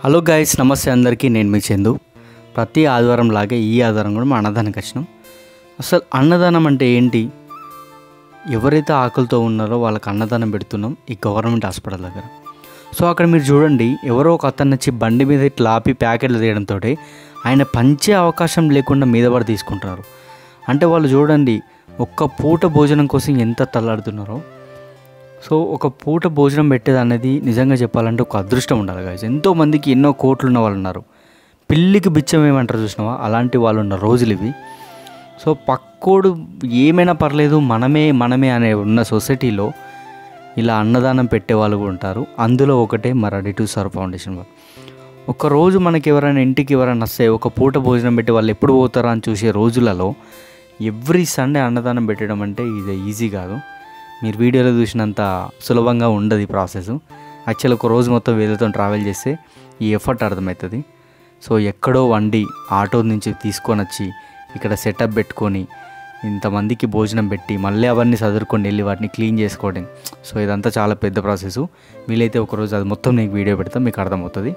Hello guys, నమస్తే అందరికీ. నేను మీ చందు. ప్రతి ఆదివారం లాగే ఈ ఆదివారం కూడా మా అన్నదానానికి వచ్చినాం. అసలు అన్నదానం అంటే ఏంటి? ఎవరైతే ఆకలితో ఉన్నారో వాళ్ళకి అన్నదానం పెడుతున్నాం ఈ గవర్నమెంట్ హాస్పిటల్ దగ్గర. సో అక్కడ మీరు చూడండి, ఎవరో ఒక అతను వచ్చి బండి మీద ఇట్లా ఆపి ప్యాకెట్లు తీయడంతో ఆయన పంచే అవకాశం లేకుండా మీద పడి తీసుకుంటున్నారు. అంటే వాళ్ళు చూడండి, ఒక్క పూట భోజనం కోసం ఎంత తల్లాడుతున్నారో. సో ఒక పూట భోజనం పెట్టేది అనేది నిజంగా చెప్పాలంటే ఒక అదృష్టం ఉండాలి గాయస్. ఎంతోమందికి ఎన్నో కోట్లు ఉన్న వాళ్ళు ఉన్నారు. పిల్లికి బిచ్చం ఏమంటారు చూసినావా, అలాంటి వాళ్ళు ఉన్న రోజులు ఇవి. సో పక్కోడు ఏమైనా పర్లేదు, మనమే అనే ఉన్న సొసైటీలో ఇలా అన్నదానం పెట్టే వాళ్ళు కూడా ఉంటారు. అందులో ఒకటే మా రెడీ టు సర్వ్ ఫౌండేషన్ వాళ్ళు. ఒకరోజు మనకి ఎవరైనా ఇంటికి ఎవరైనా వస్తే ఒక పూట భోజనం పెట్టి వాళ్ళు ఎప్పుడు పోతారా అని చూసే రోజులలో ఎవ్రీ సండే అన్నదానం పెట్టడం అంటే ఇది ఈజీ కాదు. మీరు వీడియోలో చూసినంత సులభంగా ఉండదు ఈ ప్రాసెస్. యాక్చువల్ ఒక రోజు మొత్తం వేదతో ట్రావెల్ చేస్తే ఈ ఎఫర్ట్ అర్థమవుతుంది. సో ఎక్కడో వండి ఆటో నుంచి తీసుకొని వచ్చి ఇక్కడ సెటప్ పెట్టుకొని ఇంతమందికి భోజనం పెట్టి మళ్ళీ అవన్నీ చదువుకొని వెళ్ళి వాటిని క్లీన్ చేసుకోవడం, సో ఇదంతా చాలా పెద్ద ప్రాసెస్. వీలైతే ఒకరోజు అది మొత్తం నీకు వీడియో పెడతాం, మీకు అర్థమవుతుంది.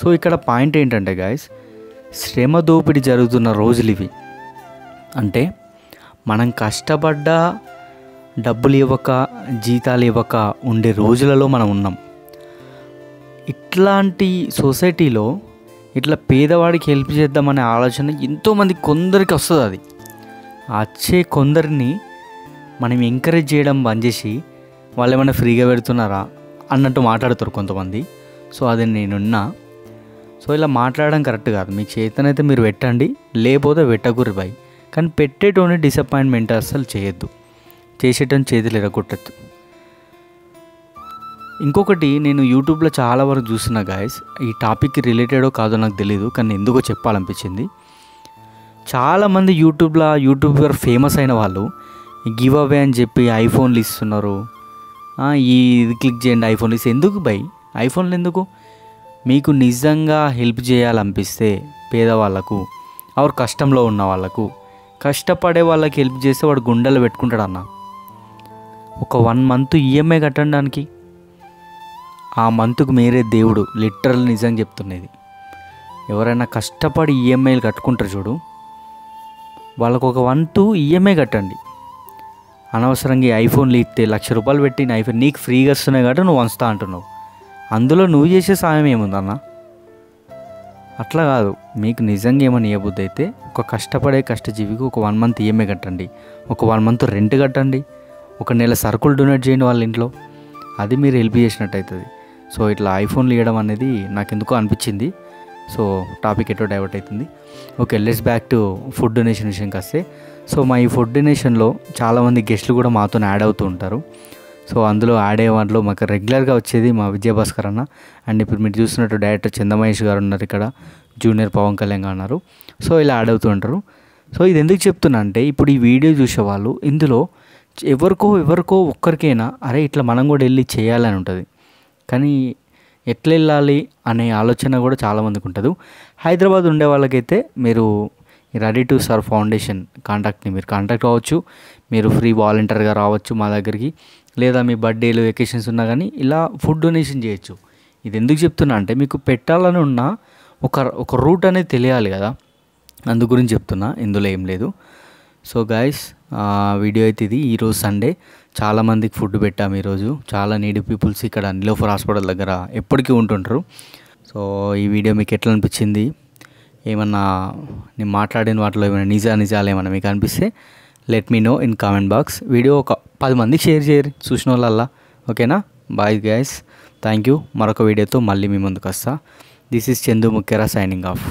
సో ఇక్కడ పాయింట్ ఏంటంటే గాయస్, శ్రమ దోపిడీ జరుగుతున్న రోజులు ఇవి. అంటే మనం కష్టపడ్డ డబ్బులు ఇవ్వక, జీతాలు ఇవ్వక ఉండే రోజులలో మనం ఉన్నాం. ఇట్లాంటి సొసైటీలో ఇట్లా పేదవాడికి హెల్ప్ చేద్దామనే ఆలోచన ఎంతోమంది, కొందరికి వస్తుంది. అది వచ్చే కొందరిని మనం ఎంకరేజ్ చేయడం బంద్ చేసి వాళ్ళు ఏమైనా ఫ్రీగా పెడుతున్నారా అన్నట్టు మాట్లాడుతారు కొంతమంది. సో అది నేనున్నా. సో ఇలా మాట్లాడడం కరెక్ట్ కాదు. మీకు చేతనైతే మీరు పెట్టండి, లేకపోతే పెట్టకూరి బాయ్. కానీ పెట్టేటోని డిసప్పాయింట్మెంట్ అస్సలు చేయొద్దు, చేసేటోని చేతులు ఎరగొట్టద్దు. ఇంకొకటి, నేను యూట్యూబ్లో చాలా వరకు చూస్తున్నా గాయస్, ఈ టాపిక్కి రిలేటెడో కాదో నాకు తెలీదు, కానీ ఎందుకో చెప్పాలనిపించింది. చాలామంది యూట్యూబర్ ఫేమస్ అయిన వాళ్ళు గివ్ అవే అని చెప్పి ఐఫోన్లు ఇస్తున్నారు. ఇది క్లిక్ చేయండి ఐఫోన్లు ఇస్తే. ఎందుకు బై ఐఫోన్లు ఎందుకు? మీకు నిజంగా హెల్ప్ చేయాలనిపిస్తే పేదవాళ్ళకు, ఆరు కష్టంలో ఉన్న వాళ్ళకు, కష్టపడే వాళ్ళకి హెల్ప్ చేస్తే వాడు గుండెలు పెట్టుకుంటాడు అన్న. ఒక 1 మంత్ ఈఎంఐ కట్టడానికి, ఆ మంత్కు మీరే దేవుడు. లిటరల్ నిజంగా చెప్తున్నది. ఎవరైనా కష్టపడి ఈఎంఐలు కట్టుకుంటారు చూడు, వాళ్ళకు ఒక 1-2 ఈఎంఐ కట్టండి. అనవసరంగా ఐఫోన్లు ఇస్తే ₹1,00,000 పెట్టి ఐఫోన్ నీకు ఫ్రీగా వస్తున్నాయి కాబట్టి నువ్వు వంచుతా అంటున్నావు. అందులో నువ్వు చేసే సాయం ఏముందన్న? అట్లా కాదు. మీకు నిజంగా ఏమని ఇవ్వబుద్ది అయితే ఒక కష్టపడే కష్టజీవికి ఒక 1 మంత్ ఈఎంఐ కట్టండి, ఒక 1 మంత్ రెంట్ కట్టండి, ఒక నెల సరుకులు డొనేట్ చేయండి వాళ్ళ ఇంట్లో. అది మీరు హెల్ప్ చేసినట్టు అవుతుంది. సో ఇట్లా ఐఫోన్లు ఇవ్వడం అనేది నాకు ఎందుకో అనిపించింది. సో టాపిక్ ఎటో డైవర్ట్ అవుతుంది. Okay, let's back to food donation విషయంకి వస్తే, సో మా ఈ ఫుడ్ డొనేషన్లో చాలామంది గెస్టులు కూడా మాతో యాడ్ అవుతూ ఉంటారు. సో అందులో యాడ్ అయ్యే వాటిలో మాకు రెగ్యులర్గా వచ్చేది మా విజయభాస్కర్ అన్న, అండ్ ఇప్పుడు మీరు చూస్తున్నట్టు డైరెక్టర్ చందమహేష్ గారు ఉన్నారు, ఇక్కడ జూనియర్ పవన్ కళ్యాణ్ గారు ఉన్నారు. సో ఇలా యాడ్ అవుతూ ఉంటారు. సో ఇది ఎందుకు చెప్తున్నా అంటే, ఇప్పుడు ఈ వీడియో చూసేవాళ్ళు ఇందులో ఎవరికో ఒక్కరికైనా అరే ఇట్లా మనం కూడా వెళ్ళి చేయాలని ఉంటుంది. కానీ ఎట్లా వెళ్ళాలి అనే ఆలోచన కూడా చాలామందికి ఉంటుంది. హైదరాబాద్ ఉండే వాళ్ళకైతే మీరు రెడీ టు సర్వ్ ఫౌండేషన్ మీరు కాంటాక్ట్ అవ్వచ్చు. మీరు ఫ్రీ వాలంటీర్గా రావచ్చు మా దగ్గరికి, లేదా మీ బర్త్డేలు వెకేషన్స్ ఉన్నా కానీ ఇలా ఫుడ్ డొనేషన్ చేయొచ్చు. ఇది ఎందుకు చెప్తున్నా అంటే, మీకు పెట్టాలని ఉన్న ఒక రూట్ అనేది తెలియాలి కదా, అందు గురించి చెప్తున్నా, ఇందులో ఏం లేదు. సో గాయస్, వీడియో అయితే ఇది. ఈరోజు సండే, చాలామందికి ఫుడ్ పెట్టాము ఈరోజు. చాలా నీడీ పీపుల్స్ ఇక్కడ నీలోఫర్ హాస్పిటల్ దగ్గర ఎప్పటికీ ఉంటుంటారు. సో ఈ వీడియో మీకు ఎట్లా అనిపించింది? ఏమన్నా నేను మాట్లాడిన వాటిలో ఏమైనా నిజాలు ఏమన్నా మీకు అనిపిస్తే let me know in comment box. Video ఒక 10 మందికి షేర్ చేయరు చూసిన వాళ్ళల్లా. ఓకేనా? Bye guys, thank you. మరొక వీడియోతో మళ్ళీ మీ ముందుకు వస్తా. దిస్ ఈజ్ చందు ముఖ్యరా సైనింగ్ ఆఫ్.